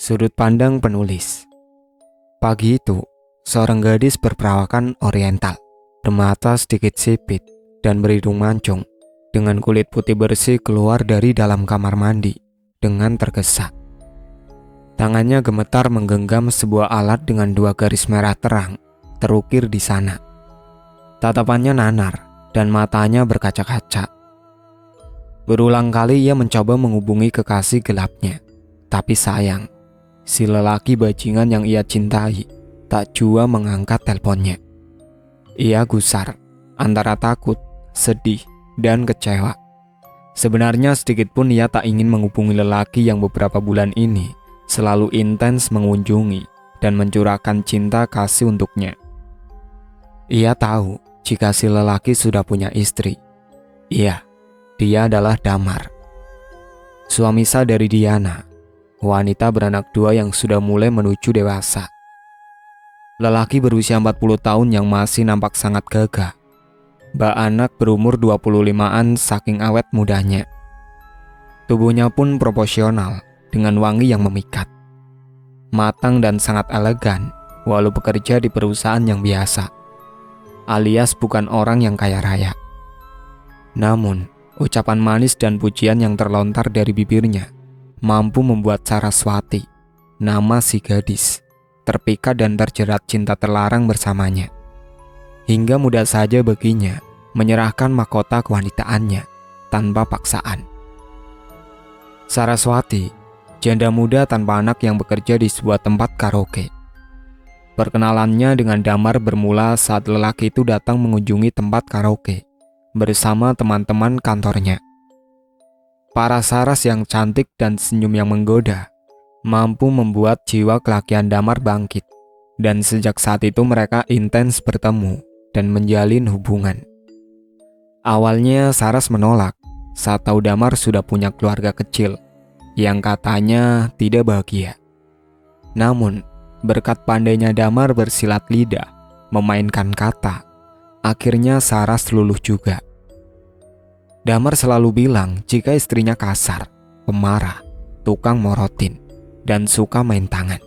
Sudut pandang penulis. Pagi itu, seorang gadis berperawakan oriental, bermata sedikit sipit, dan berhidung mancung, dengan kulit putih bersih keluar dari dalam kamar mandi dengan tergesa. Tangannya gemetar menggenggam sebuah alat dengan 2 garis merah terang terukir di sana. Tatapannya nanar dan matanya berkaca-kaca. Berulang kali ia mencoba menghubungi kekasih gelapnya, tapi sayang, si lelaki bajingan yang ia cintai tak jua mengangkat teleponnya. Ia gusar antara takut, sedih, dan kecewa. Sebenarnya sedikit pun ia tak ingin menghubungi lelaki yang beberapa bulan ini selalu intens mengunjungi dan mencurahkan cinta kasih untuknya. Ia tahu jika si lelaki sudah punya istri. Iya, dia adalah Damar, suami sah dari Diana, wanita beranak 2 yang sudah mulai menuju dewasa. Lelaki berusia 40 tahun yang masih nampak sangat gagah. Bak anak berumur 25-an saking awet mudanya. Tubuhnya pun proporsional dengan wangi yang memikat. Matang dan sangat elegan walau bekerja di perusahaan yang biasa, alias bukan orang yang kaya raya. Namun, ucapan manis dan pujian yang terlontar dari bibirnya mampu membuat Saraswati, nama si gadis, terpikat dan terjerat cinta terlarang bersamanya. Hingga mudah saja baginya menyerahkan mahkota kewanitaannya tanpa paksaan. Saraswati, janda muda tanpa anak yang bekerja di sebuah tempat karaoke. Perkenalannya dengan Damar bermula saat lelaki itu datang mengunjungi tempat karaoke bersama teman-teman kantornya. Para Saras yang cantik dan senyum yang menggoda mampu membuat jiwa kelakian Damar bangkit, dan sejak saat itu mereka intens bertemu dan menjalin hubungan. Awalnya Saras menolak saat tahu Damar sudah punya keluarga kecil yang katanya tidak bahagia. Namun, berkat pandainya Damar bersilat lidah, memainkan kata, akhirnya Saras luluh juga. Damar selalu bilang jika istrinya kasar, pemarah, tukang morotin, dan suka main tangan.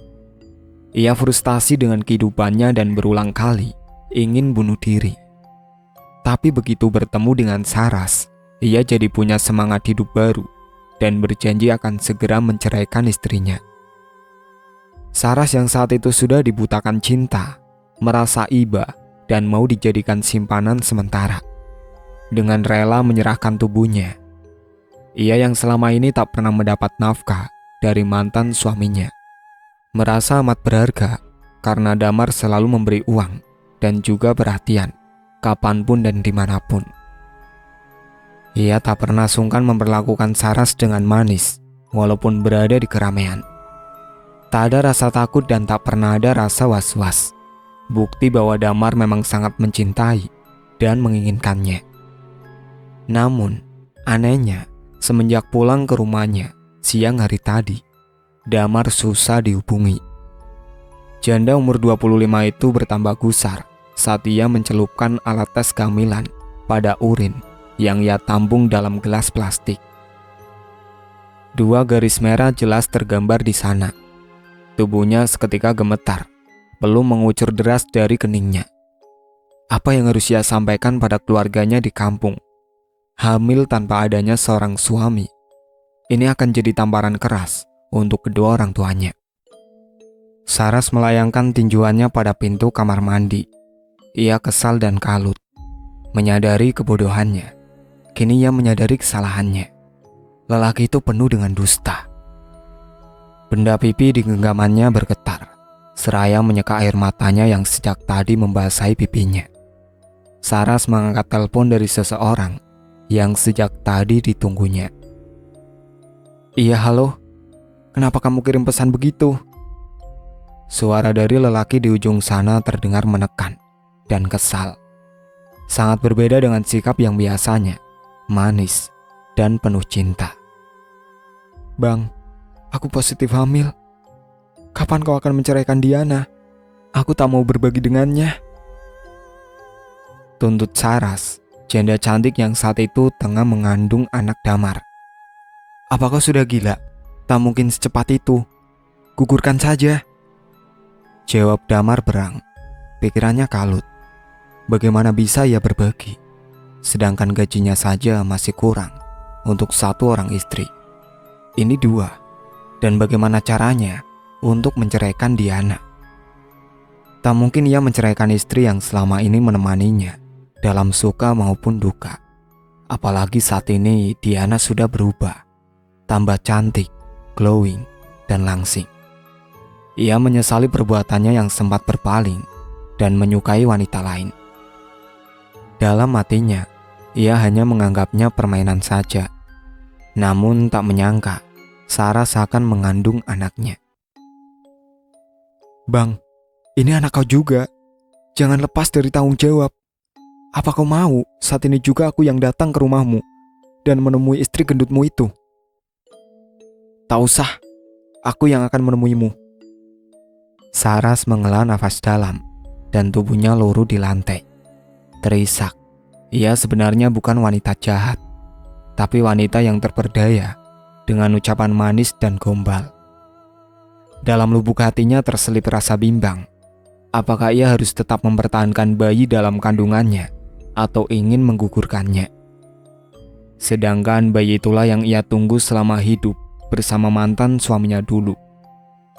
Ia frustasi dengan kehidupannya dan berulang kali ingin bunuh diri. Tapi begitu bertemu dengan Saras, ia jadi punya semangat hidup baru dan berjanji akan segera menceraikan istrinya. Saras yang saat itu sudah dibutakan cinta, merasa iba dan mau dijadikan simpanan sementara. Dengan rela menyerahkan tubuhnya. Ia yang selama ini tak pernah mendapat nafkah dari mantan suaminya, merasa amat berharga karena Damar selalu memberi uang dan juga perhatian, kapanpun dan dimanapun. Ia tak pernah sungkan memperlakukan Saras dengan manis, walaupun berada di keramaian. Tak ada rasa takut dan tak pernah ada rasa was-was. Bukti bahwa Damar memang sangat mencintai dan menginginkannya. Namun, anehnya, semenjak pulang ke rumahnya siang hari tadi, Damar susah dihubungi. Janda umur 25 itu bertambah gusar saat ia mencelupkan alat tes kehamilan pada urin yang ia tampung dalam gelas plastik. 2 garis merah jelas tergambar di sana. Tubuhnya seketika gemetar, belum mengucur deras dari keningnya. Apa yang harus ia sampaikan pada keluarganya di kampung? Hamil tanpa adanya seorang suami. Ini akan jadi tamparan keras untuk kedua orang tuanya. Saras melayangkan tinjuannya pada pintu kamar mandi. Ia kesal dan kalut, menyadari kebodohannya. Kini ia menyadari kesalahannya. Lelaki itu penuh dengan dusta. Benda pipi di genggamannya bergetar, seraya menyeka air matanya yang sejak tadi membasahi pipinya. Saras mengangkat telepon dari seseorang yang sejak tadi ditunggunya. Iya, halo? Kenapa kamu kirim pesan begitu? Suara dari lelaki di ujung sana terdengar menekan dan kesal. Sangat berbeda dengan sikap yang biasanya, manis dan penuh cinta. Bang, aku positif hamil. Kapan kau akan menceraikan Diana? Aku tak mau berbagi dengannya. Tuntut Saras, janda cantik yang saat itu tengah mengandung anak Damar. Apa kau sudah gila? Tak mungkin secepat itu. gugurkan saja. Jawab Damar berang. Pikirannya kalut. Bagaimana bisa ia berbagi? Sedangkan gajinya saja masih kurang untuk satu orang istri. Ini dua. Dan bagaimana caranya untuk menceraikan Diana? Tak mungkin ia menceraikan istri yang selama ini menemaninya dalam suka maupun duka. Apalagi saat ini Diana sudah berubah, tambah cantik, glowing, dan langsing. Ia menyesali perbuatannya yang sempat berpaling dan menyukai wanita lain. Dalam hatinya, ia hanya menganggapnya permainan saja. Namun tak menyangka, Sarah seakan mengandung anaknya. Bang, ini anak kau juga. Jangan lepas dari tanggung jawab. Apa kau mau saat ini juga aku yang datang ke rumahmu dan menemui istri gendutmu itu? Tak usah, aku yang akan menemuimu. Saras menghela nafas dalam dan tubuhnya luruh di lantai. Terisak, ia sebenarnya bukan wanita jahat, tapi wanita yang terperdaya dengan ucapan manis dan gombal. Dalam lubuk hatinya terselip rasa bimbang. Apakah ia harus tetap mempertahankan bayi dalam kandungannya atau ingin menggugurkannya? Sedangkan bayi itulah yang ia tunggu selama hidup bersama mantan suaminya dulu.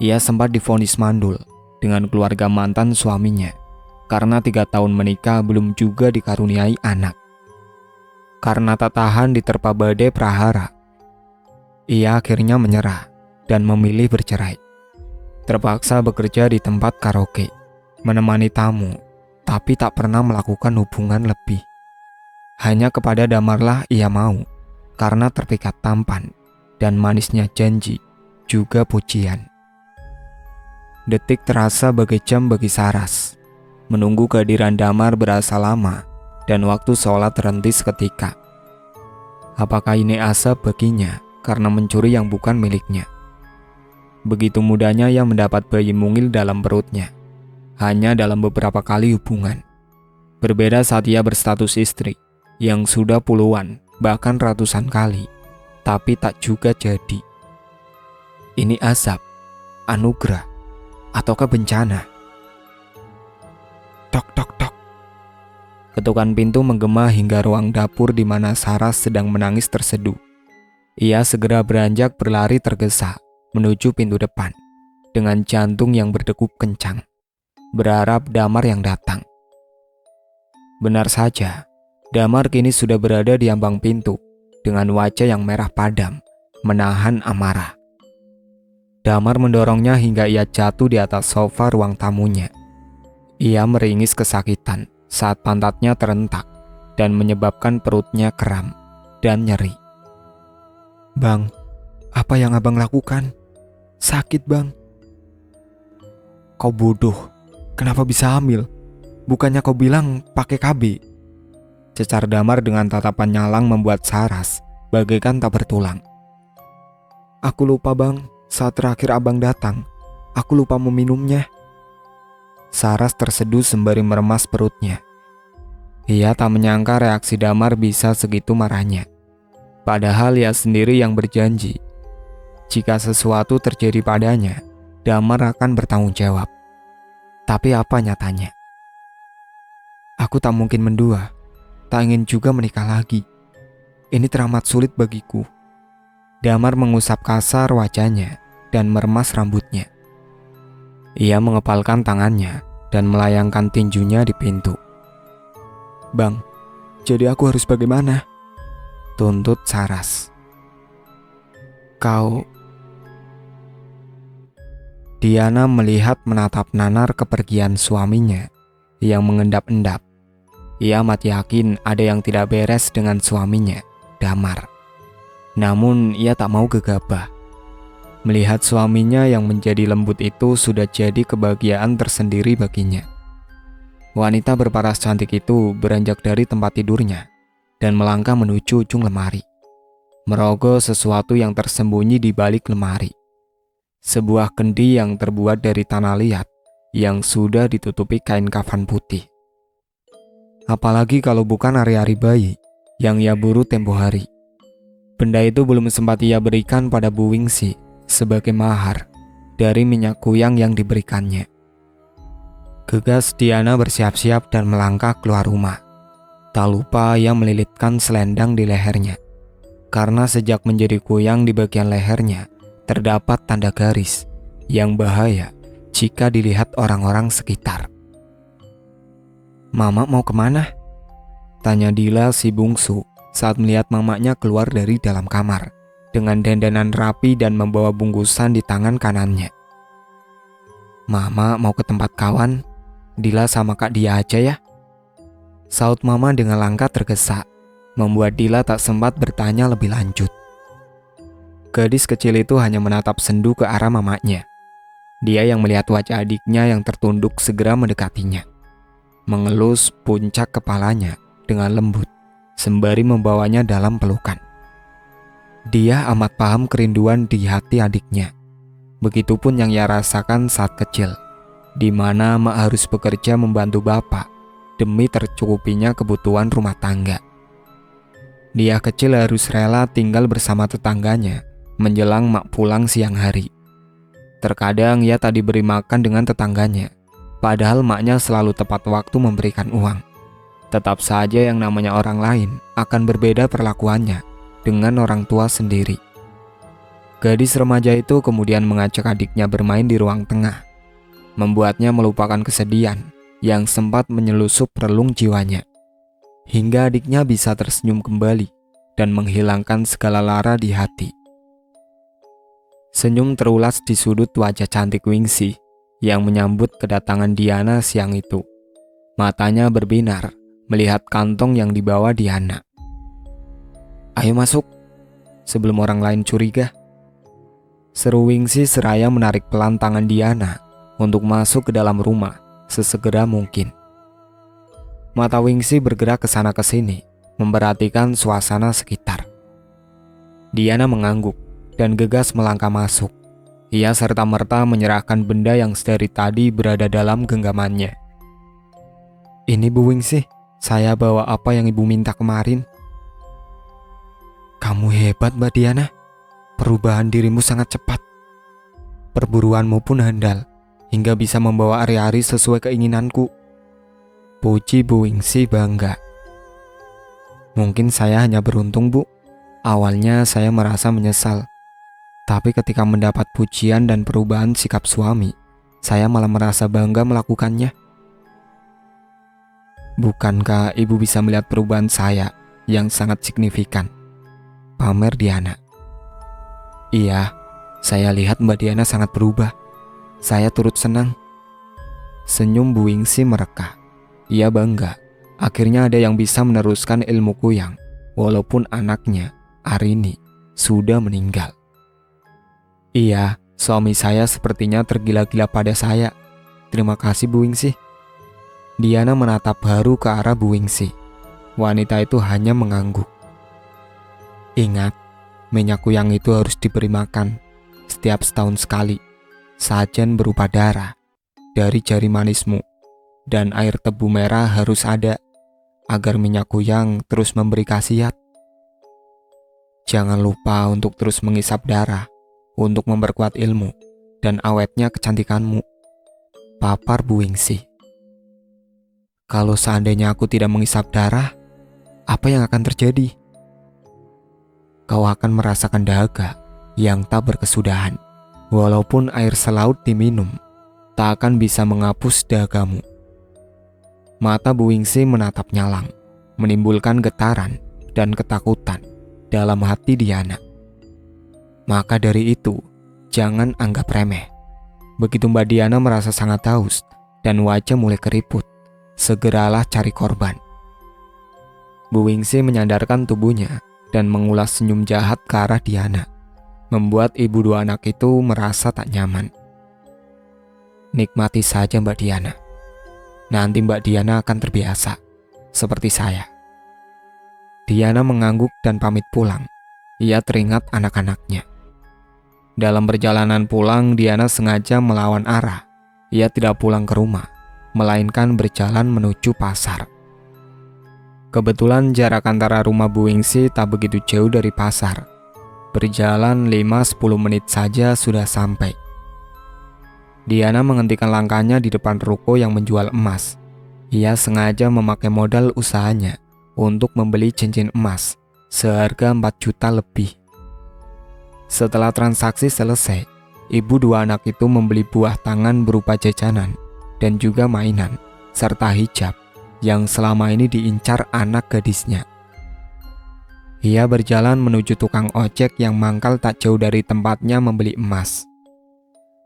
Ia sempat divonis mandul dengan keluarga mantan suaminya karena 3 tahun menikah belum juga dikaruniai anak. Karena tak tahan diterpa badai prahara, ia akhirnya menyerah dan memilih bercerai. Terpaksa bekerja di tempat karaoke, menemani tamu, tapi tak pernah melakukan hubungan lebih. Hanya kepada Damarlah ia mau, karena terpikat tampan dan manisnya janji, juga pujian. Detik terasa bagai jam bagi Saras. Menunggu kehadiran Damar berasa lama, dan waktu seolah terhenti seketika. Apakah ini asap baginya karena mencuri yang bukan miliknya? Begitu mudahnya ia mendapat bayi mungil dalam perutnya. Hanya dalam beberapa kali hubungan. Berbeda saat ia berstatus istri, yang sudah puluhan, bahkan ratusan kali, tapi tak juga jadi. Ini azab, anugerah, ataukah bencana? Tok tok tok. Ketukan pintu menggema hingga ruang dapur di mana Saras sedang menangis terseduh. Ia segera beranjak berlari tergesa menuju pintu depan dengan jantung yang berdegup kencang, berharap Damar yang datang. Benar saja, Damar kini sudah berada di ambang pintu dengan wajah yang merah padam, menahan amarah. Damar mendorongnya hingga ia jatuh di atas sofa ruang tamunya. Ia meringis kesakitan saat pantatnya terentak dan menyebabkan perutnya kram dan nyeri. Bang, apa yang abang lakukan? Sakit bang. Kau bodoh, kenapa bisa hamil? Bukannya kau bilang pakai KB? Cecar Damar dengan tatapan nyalang membuat Saras bagaikan tak bertulang. Aku lupa bang, saat terakhir abang datang, aku lupa meminumnya. Saras terseduh sembari meremas perutnya. Ia tak menyangka reaksi Damar bisa segitu marahnya. Padahal ia sendiri yang berjanji, jika sesuatu terjadi padanya, Damar akan bertanggung jawab. Tapi apa nyatanya? Aku tak mungkin mendua, tak ingin juga menikah lagi. Ini teramat sulit bagiku. Damar mengusap kasar wajahnya dan meremas rambutnya. Ia mengepalkan tangannya dan melayangkan tinjunya di pintu. Bang, jadi aku harus bagaimana? Tuntut Saras. Kau... Diana melihat menatap nanar kepergian suaminya yang mengendap-endap. Ia amat yakin ada yang tidak beres dengan suaminya, Damar. Namun ia tak mau gegabah. Melihat suaminya yang menjadi lembut itu sudah jadi kebahagiaan tersendiri baginya. Wanita berparas cantik itu beranjak dari tempat tidurnya dan melangkah menuju ujung lemari, merogoh sesuatu yang tersembunyi di balik lemari. Sebuah kendi yang terbuat dari tanah liat yang sudah ditutupi kain kafan putih. Apalagi kalau bukan ari-ari bayi yang ia buru tempo hari. Benda itu belum sempat ia berikan pada Bu Wingsi sebagai mahar. dari minyak kuyang yang diberikannya. Gegas Diana bersiap-siap dan melangkah keluar rumah. Tak lupa ia melilitkan selendang di lehernya. Karena sejak menjadi kuyang di bagian lehernya, terdapat tanda garis yang bahaya jika dilihat orang-orang sekitar. "Mama mau kemana?" tanya Dila si bungsu saat melihat mamanya keluar dari dalam kamar dengan dandanan rapi dan membawa bungkusan di tangan kanannya. "Mama mau ke tempat kawan. Dila sama Kak Dia aja ya," saut mama dengan langkah tergesa, membuat Dila tak sempat bertanya lebih lanjut. Gadis kecil itu hanya menatap sendu ke arah mamanya. Dia yang melihat wajah adiknya yang tertunduk segera mendekatinya, mengelus puncak kepalanya dengan lembut, sembari membawanya dalam pelukan. Dia amat paham kerinduan di hati adiknya. Begitupun yang ia rasakan saat kecil, di mana mak harus bekerja membantu bapak demi tercukupinya kebutuhan rumah tangga. Dia kecil harus rela tinggal bersama tetangganya menjelang mak pulang siang hari. Terkadang ia tak diberi makan dengan tetangganya, padahal maknya selalu tepat waktu memberikan uang. Tetap saja yang namanya orang lain akan berbeda perlakuannya dengan orang tua sendiri. Gadis remaja itu kemudian mengajak adiknya bermain di ruang tengah, membuatnya melupakan kesedihan yang sempat menyelusup relung jiwanya, hingga adiknya bisa tersenyum kembali dan menghilangkan segala lara di hati. Senyum terulas di sudut wajah cantik Wingsi yang menyambut kedatangan Diana siang itu. Matanya berbinar melihat kantong yang dibawa Diana. "Ayo masuk, sebelum orang lain curiga," seru Wingsi seraya menarik pelan tangan Diana untuk masuk ke dalam rumah sesegera mungkin. Mata Wingsi bergerak ke sana ke sini, memperhatikan suasana sekitar. Diana mengangguk dan gegas melangkah masuk. Ia serta-merta menyerahkan benda yang sedari tadi berada dalam genggamannya. "Ini Bu Wingsi, saya bawa apa yang Ibu minta kemarin." "Kamu hebat, Mbak Diana. Perubahan dirimu sangat cepat. Perburuanmu pun handal, hingga bisa membawa ari-ari sesuai keinginanku," puji Bu Wingsi bangga. "Mungkin saya hanya beruntung, Bu. Awalnya saya merasa menyesal. Tapi ketika mendapat pujian dan perubahan sikap suami, saya malah merasa bangga melakukannya." "Bukankah Ibu bisa melihat perubahan saya yang sangat signifikan?" pamer Diana. "Iya, saya lihat Mbak Diana sangat berubah. Saya turut senang." Senyum Bu Wingsi mereka. Ia bangga, akhirnya ada yang bisa meneruskan ilmu kuyang, walaupun anaknya, Arini, sudah meninggal. "Iya, suami saya sepertinya tergila-gila pada saya. Terima kasih Bu Wingsi." Diana menatap haru ke arah Bu Wingsi. Wanita itu hanya mengangguk. "Ingat, minyak kuyang itu harus diberi makan setiap setahun sekali. Sajian berupa darah dari jari manismu dan air tebu merah harus ada agar minyak kuyang terus memberi khasiat. Jangan lupa untuk terus mengisap darah untuk memperkuat ilmu dan awetnya kecantikanmu," papar Bu Wingsi. "Kalau seandainya aku tidak mengisap darah, apa yang akan terjadi?" "Kau akan merasakan dahaga yang tak berkesudahan. Walaupun air selaut diminum, tak akan bisa menghapus dahagamu." Mata Bu Wingsi menatap nyalang, menimbulkan getaran dan ketakutan dalam hati Diana. Maka dari itu, jangan anggap remeh. Begitu Mbak Diana merasa sangat haus dan wajah mulai keriput, segeralah cari korban. Bu Wingsi menyandarkan tubuhnya dan mengulas senyum jahat ke arah Diana, membuat ibu dua anak itu merasa tak nyaman. "Nikmati saja Mbak Diana. Nanti Mbak Diana akan terbiasa, seperti saya." Diana mengangguk dan pamit pulang. Ia teringat anak-anaknya. Dalam perjalanan pulang, Diana sengaja melawan arah. Ia tidak pulang ke rumah, melainkan berjalan menuju pasar. Kebetulan jarak antara rumah Bu Wingsi tak begitu jauh dari pasar. Berjalan 5-10 menit saja sudah sampai. Diana menghentikan langkahnya di depan ruko yang menjual emas. Ia sengaja memakai modal usahanya untuk membeli cincin emas seharga 4 juta lebih. Setelah transaksi selesai, ibu dua anak itu membeli buah tangan berupa jajanan dan juga mainan, serta hijab yang selama ini diincar anak gadisnya. Ia berjalan menuju tukang ojek yang mangkal tak jauh dari tempatnya membeli emas.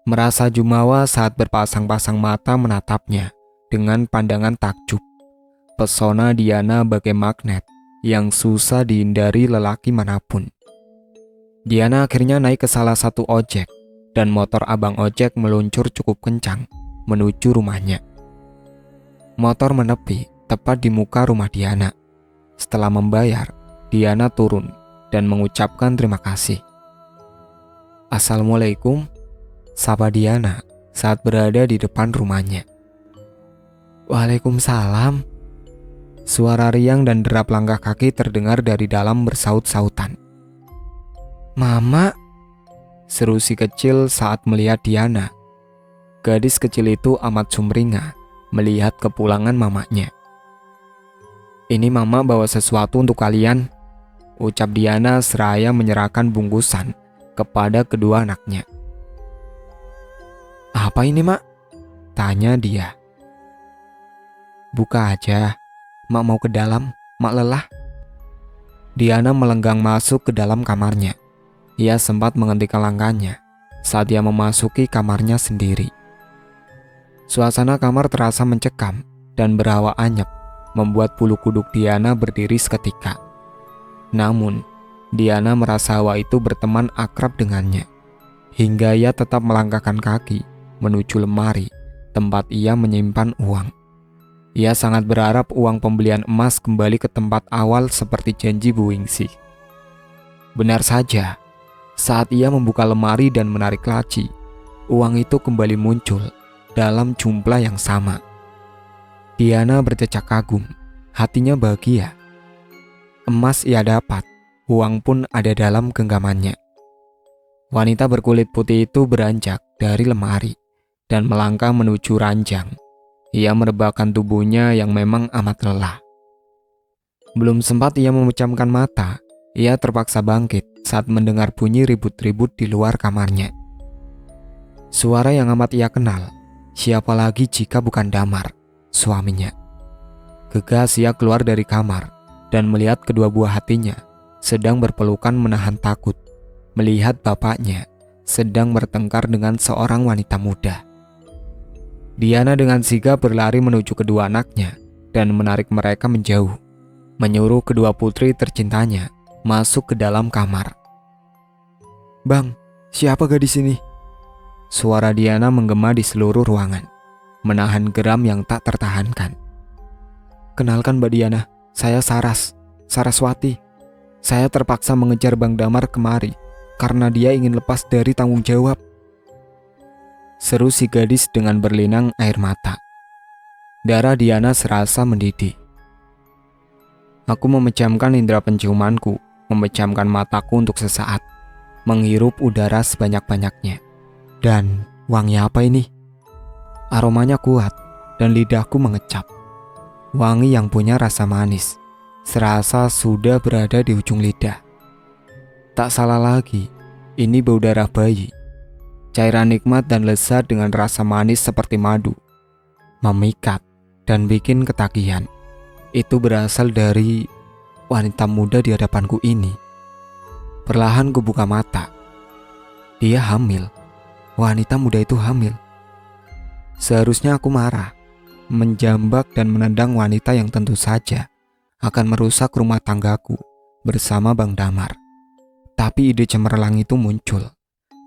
Merasa jumawa saat berpasang-pasang mata menatapnya dengan pandangan takjub. Pesona Diana bagai magnet yang susah dihindari lelaki manapun. Diana akhirnya naik ke salah satu ojek dan motor abang ojek meluncur cukup kencang menuju rumahnya. Motor menepi tepat di muka rumah Diana. Setelah membayar, Diana turun dan mengucapkan terima kasih. "Assalamualaikum," sapa Diana saat berada di depan rumahnya. "Waalaikumsalam." Suara riang dan derap langkah kaki terdengar dari dalam bersaut-sautan. "Mama," seru si kecil saat melihat Diana. Gadis kecil itu amat sumringah melihat kepulangan mamanya. "Ini mama bawa sesuatu untuk kalian," ucap Diana seraya menyerahkan bungkusan kepada kedua anaknya. "Apa ini, Mak?" tanya dia. "Buka aja, Mak mau ke dalam, Mak lelah." Diana melenggang masuk ke dalam kamarnya. Ia sempat menghentikan langkahnya saat ia memasuki kamarnya sendiri. Suasana kamar terasa mencekam dan berhawa anyep, membuat bulu kuduk Diana berdiri seketika. Namun, Diana merasa hawa itu berteman akrab dengannya, hingga ia tetap melangkahkan kaki menuju lemari tempat ia menyimpan uang. Ia sangat berharap uang pembelian emas kembali ke tempat awal seperti janji Bu Wingsi. Benar saja, saat ia membuka lemari dan menarik laci, uang itu kembali muncul dalam jumlah yang sama. Diana bercecak kagum, hatinya bahagia. Emas ia dapat, uang pun ada dalam genggamannya. Wanita berkulit putih itu beranjak dari lemari dan melangkah menuju ranjang. Ia merebahkan tubuhnya yang memang amat lelah. Belum sempat ia memejamkan mata, ia terpaksa bangkit saat mendengar bunyi ribut-ribut di luar kamarnya. Suara yang amat ia kenal, siapa lagi jika bukan Damar, suaminya. Gegas ia keluar dari kamar dan melihat kedua buah hatinya sedang berpelukan menahan takut melihat bapaknya sedang bertengkar dengan seorang wanita muda. Diana dengan sigap berlari menuju kedua anaknya dan menarik mereka menjauh, menyuruh kedua putri tercintanya masuk ke dalam kamar. "Bang, siapa gadis ini?" Suara Diana menggema di seluruh ruangan, menahan geram yang tak tertahankan. "Kenalkan Mbak Diana, saya Saraswati. Saya terpaksa mengejar Bang Damar kemari karena dia ingin lepas dari tanggung jawab," seru si gadis dengan berlinang air mata. Darah Diana serasa mendidih. "Aku memejamkan indera penciumanku, memejamkan mataku untuk sesaat, menghirup udara sebanyak-banyaknya. Dan wangi apa ini? Aromanya kuat dan lidahku mengecap. Wangi yang punya rasa manis, serasa sudah berada di ujung lidah. Tak salah lagi, ini bau darah bayi. Cairan nikmat dan lezat dengan rasa manis seperti madu, memikat dan bikin ketagihan. Itu berasal dari wanita muda di hadapanku ini." Perlahan ku buka mata. Dia hamil. Wanita muda itu hamil. Seharusnya aku marah, menjambak dan menendang wanita yang tentu saja akan merusak rumah tanggaku bersama Bang Damar. Tapi ide cemerlang itu muncul.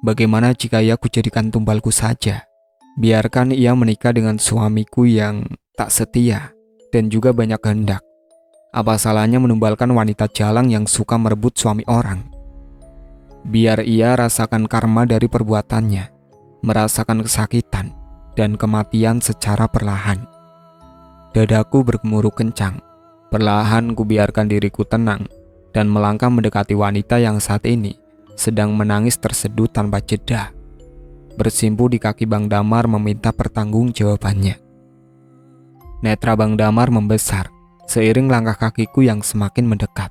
Bagaimana jika ia kujadikan tumbalku saja? Biarkan ia menikah dengan suamiku yang tak setia dan juga banyak kehendak. Apa salahnya menumbalkan wanita jalang yang suka merebut suami orang? Biar ia rasakan karma dari perbuatannya, merasakan kesakitan dan kematian secara perlahan. Dadaku bergemuruh kencang. Perlahan kubiarkan diriku tenang dan melangkah mendekati wanita yang saat ini sedang menangis terseduh tanpa jeda. bersimpu di kaki Bang Damar meminta pertanggungjawabannya. Netra Bang Damar membesar seiring langkah kakiku yang semakin mendekat.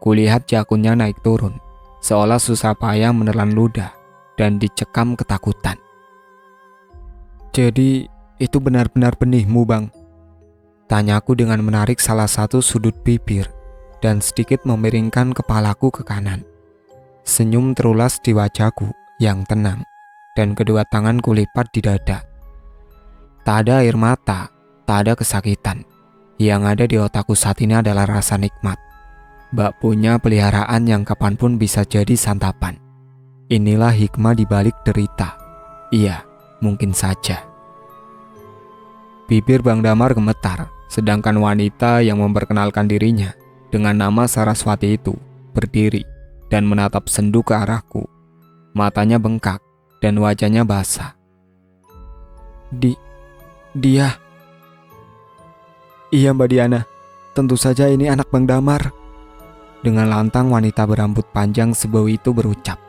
Kulihat jakunnya naik turun, seolah susah payah menelan ludah dan dicekam ketakutan. "Jadi itu benar-benar benihmu, Bang?" Tanyaku dengan menarik salah satu sudut bibir dan sedikit memiringkan kepalaku ke kanan. Senyum terulas di wajahku yang tenang dan kedua tanganku lipat di dada. Tak ada air mata, tak ada kesakitan. Yang ada di otakku saat ini adalah rasa nikmat. Bak punya peliharaan yang kapanpun bisa jadi santapan. Inilah hikmah di balik derita. Iya, mungkin saja. Bibir Bang Damar gemetar, sedangkan wanita yang memperkenalkan dirinya dengan nama Saraswati itu berdiri dan menatap sendu ke arahku. Matanya bengkak dan wajahnya basah. Dia. "Iya, Mbak Diana, tentu saja ini anak Bang Damar." Dengan lantang wanita berambut panjang sebau itu berucap.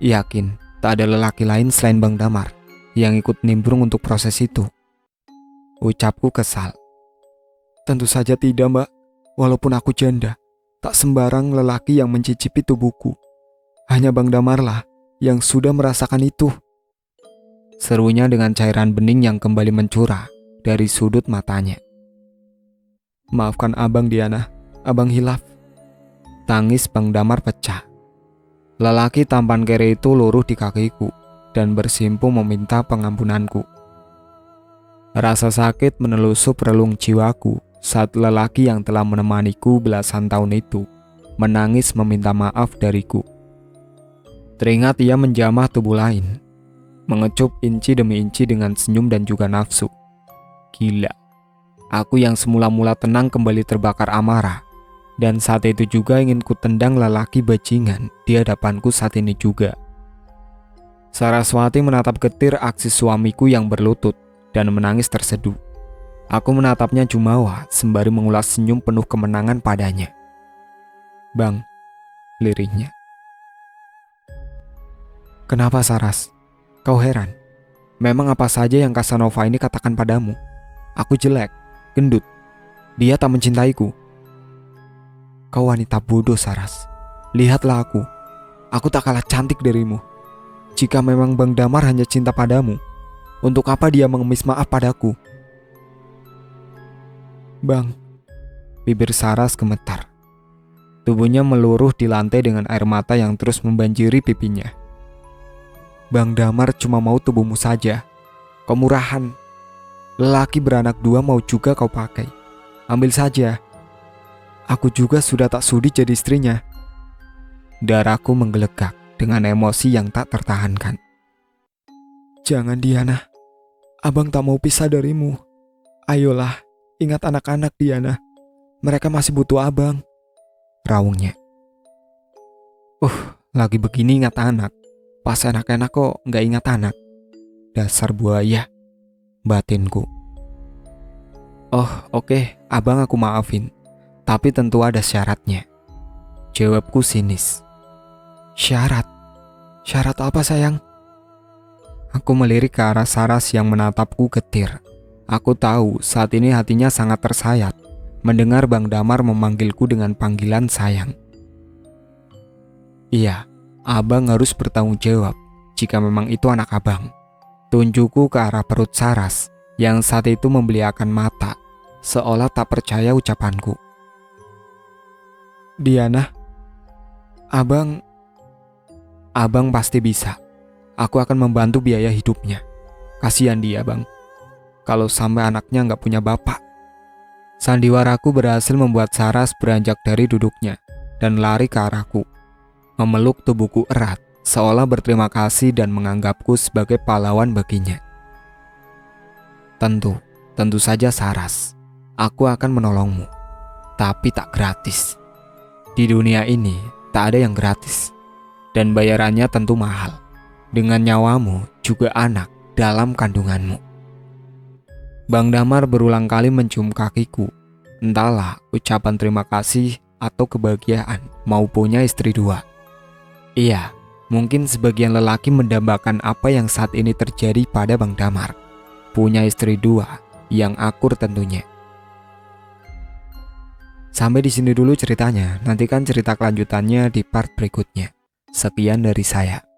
"Yakin tak ada lelaki lain selain Bang Damar yang ikut nimbrung untuk proses itu?" Ucapku kesal. "Tentu saja tidak, Mbak. Walaupun aku janda, tak sembarang lelaki yang mencicipi tubuhku. Hanya Bang Damarlah yang sudah merasakan itu." Serunya dengan cairan bening yang kembali mencurah dari sudut matanya. "Maafkan Abang Diana, Abang hilaf." Tangis Bang Damar pecah. Lelaki tampan kere itu luruh di kakiku dan bersimpu meminta pengampunanku. Rasa sakit menelusup relung jiwaku saat lelaki yang telah menemaniku belasan tahun itu menangis meminta maaf dariku. Teringat ia menjamah tubuh lain, mengecup inci demi inci dengan senyum dan juga nafsu. Gila, aku yang semula-mula tenang kembali terbakar amarah, dan saat itu juga ingin ku tendang lelaki bajingan di hadapanku saat ini juga. Saraswati menatap getir aksi suamiku yang berlutut dan menangis terseduh. Aku menatapnya jumawa sembari mengulas senyum penuh kemenangan padanya. "Bang," lirihnya. "Kenapa Saras? Kau heran? Memang apa saja yang Casanova ini katakan padamu? Aku jelek, gendut, dia tak mencintaiku." "Kau wanita bodoh Saras. Lihatlah aku. Aku tak kalah cantik darimu. Jika memang Bang Damar hanya cinta padamu, untuk apa dia mengemis maaf padaku?" "Bang." Bibir Saras gemetar. Tubuhnya meluruh di lantai dengan air mata yang terus membanjiri pipinya. "Bang Damar cuma mau tubuhmu saja. Kau murahan. Lelaki beranak dua mau juga kau pakai. Ambil saja. Aku juga sudah tak sudi jadi istrinya." Darahku menggelegak dengan emosi yang tak tertahankan. "Jangan Diana. Abang tak mau pisah darimu. Ayolah, ingat anak-anak Diana. Mereka masih butuh abang," raungnya. Lagi begini ingat anak. Pas enak-enak kok gak ingat anak. Dasar buaya, batinku. Oke, abang aku maafin. Tapi tentu ada syaratnya." Jawabku sinis. "Syarat? Syarat apa sayang?" Aku melirik ke arah Saras yang menatapku getir. Aku tahu saat ini hatinya sangat tersayat mendengar Bang Damar memanggilku dengan panggilan sayang. "Iya, abang harus bertanggung jawab jika memang itu anak abang." Tunjukku ke arah perut Saras yang saat itu membeliakan mata, seolah tak percaya ucapanku. "Diana, abang pasti bisa. Aku akan membantu biaya hidupnya. Kasihan dia, Bang. Kalau sampai anaknya nggak punya bapak." Sandiwaraku berhasil membuat Saras beranjak dari duduknya dan lari ke arahku, memeluk tubuhku erat, seolah berterima kasih dan menganggapku sebagai pahlawan baginya. Tentu saja Saras. Aku akan menolongmu, tapi tak gratis. Di dunia ini tak ada yang gratis, dan bayarannya tentu mahal. Dengan nyawamu juga anak dalam kandunganmu. Bang Damar berulang kali mencium kakiku. Entahlah ucapan terima kasih atau kebahagiaan mau punya istri dua. Iya, Mungkin sebagian lelaki mendambakan apa yang saat ini terjadi pada Bang Damar. Punya istri 2 yang akur tentunya. Sampai di sini dulu ceritanya. Nantikan cerita kelanjutannya di part berikutnya. Sekian dari saya.